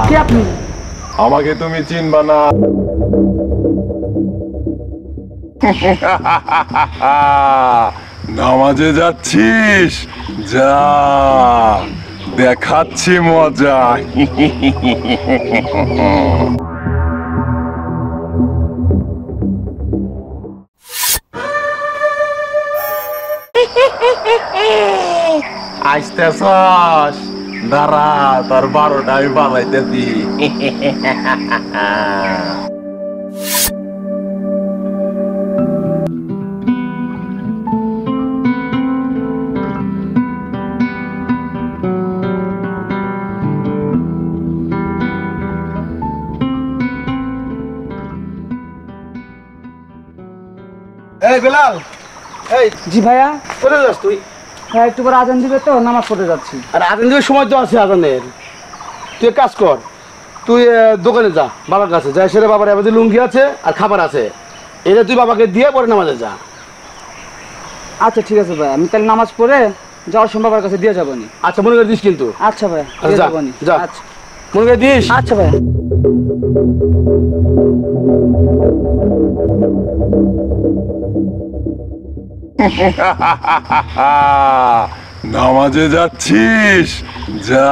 কে আপনি? আমাকে তুমি চিনবা না। নামাজে যাচ্ছিস? যা, দেখাচ্ছি মজা। আসতেছস? দাঁড়া, তোর 12টা আমি বানাইতেছি। এই বেলাল, এই জি ভাইয়া। কোথায় যাস তুই? হ্যাঁ, একটু পরে আজান দিবে তো, নামাজ পড়তে যাচ্ছি। আর আজান দিবে সময় তো আছে আজানের। তুই এক কাজ কর, তুই দোকানে যা, বাবার কাছে যা, সেরে বাবার এবার লুঙ্গি আছে আর খাবার আছে, এটা তুই বাবাকে দিয়ে পরে নামাজে যা। আচ্ছা ঠিক আছে ভাই, আমি তাহলে নামাজ পড়ে যাওয়ার সময় বাবার কাছে দিয়ে যাবো নি। আচ্ছা মনে করে দিস কিন্তু। আচ্ছা ভাই, আচ্ছা, দিয়ে যা, যাবো নি। যা। আচ্ছা মনে করে দিস। আচ্ছা ভাই। নামাজে যাচ্ছিস? যা,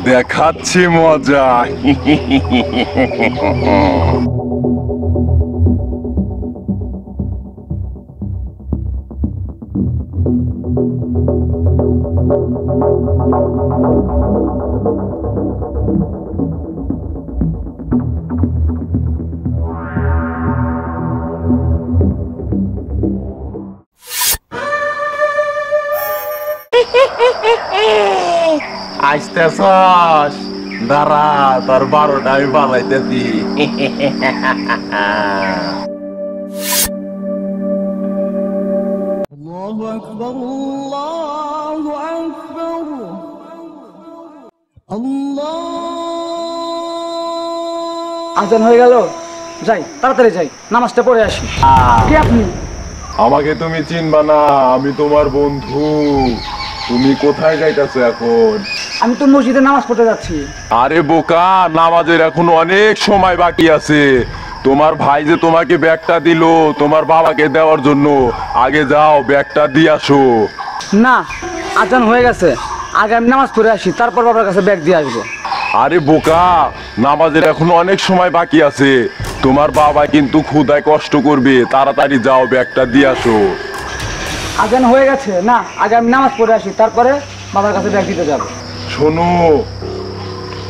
দেখাচ্ছি মজা। আসতেছস? দাঁড়া, তোর 12টা আমি বানাইতেছি। আল্লাহু আকবার, আল্লাহু আকবার, আল্লাহ। আজান হয়ে গেল, যাই তাড়াতাড়ি যাই, নামাজটা পড়ে আসি। কে আপনি? আমাকে তুমি চিনবা না, আমি তোমার বন্ধু। তুমি কোথায় যাইতেছো এখন? আমি তো মসজিদে নামাজ পড়তে যাচ্ছি। আরে বোকা, নামাজের এখন অনেক সময় বাকি আছে। তোমার ভাই যে তোমাকে ব্যাগটা দিল তোমার বাবাকে দেওয়ার জন্য, আগে যাও ব্যাগটা দিয়ে আসো। না, আজান হয়ে গেছে, আগে আমি নামাজ পড়ে আসি, তারপর বাবার কাছে ব্যাগ দিয়ে আসবো। আরে বোকা, নামাজের এখন অনেক সময় বাকি আছে। তোমার বাবা কিন্তু ক্ষুধায় কষ্ট করবে, তাড়াতাড়ি যাও ব্যাগটা দিয়ে আসো। আজান হয়ে গেছে, না আগে আমি নামাজ পড়ে আসি, তারপরে বাবার কাছে ব্যাগ দিতে যাবো। শোনো,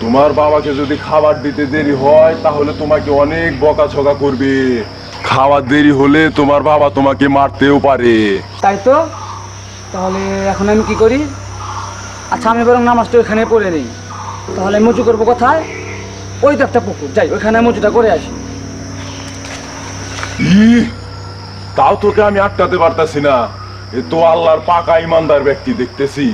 তোমার বাবাকে যদি খাবার দিতে দেরি হয় তাহলে তোমাকে অনেক বকাঝকা করবে। খাবার দেরি হলে তোমার বাবা তোমাকে মারতেও পারে। তাই তো, তাহলে এখন আমি কি করি? আচ্ছা, আমি বরং নামাজটা ওইখানে পড়ে নিই। তাহলে আমি মুচু করবো কোথায়? ওই তো একটা পুকুর, যাই ওইখানে মুচুটা করে আসি। তাও তোকে আমি আটকাতে পারতাছি না, এ তো আল্লাহর পাকা ইমানদার ব্যক্তি দেখতেছি।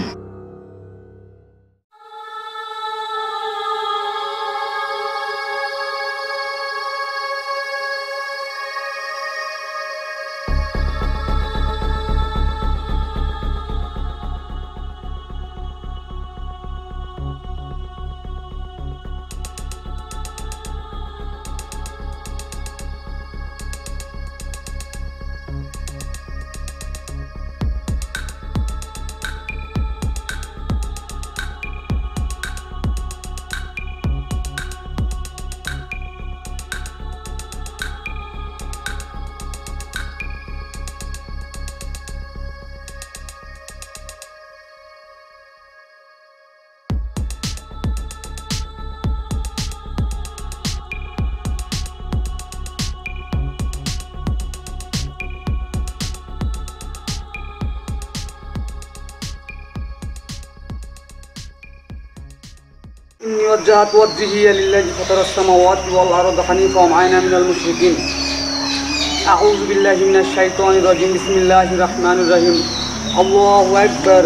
إني وجهت وجهي للذي فطر السماوات والأرض حنيفا وما أنا من المشركين. أعوذ بالله من الشيطان الرجيم. بسم الله الرحمن الرحيم. الله أكبر.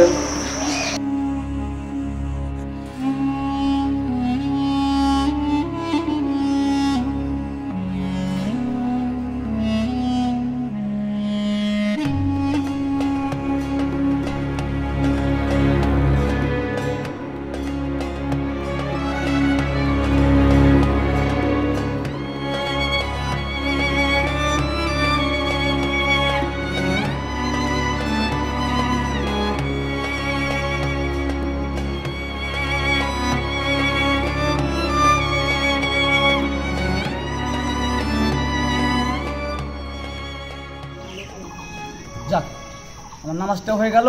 যাক, আমার নামাজটাও হয়ে গেল,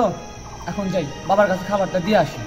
এখন যাই বাবার কাছে খাবারটা দিয়ে আসি।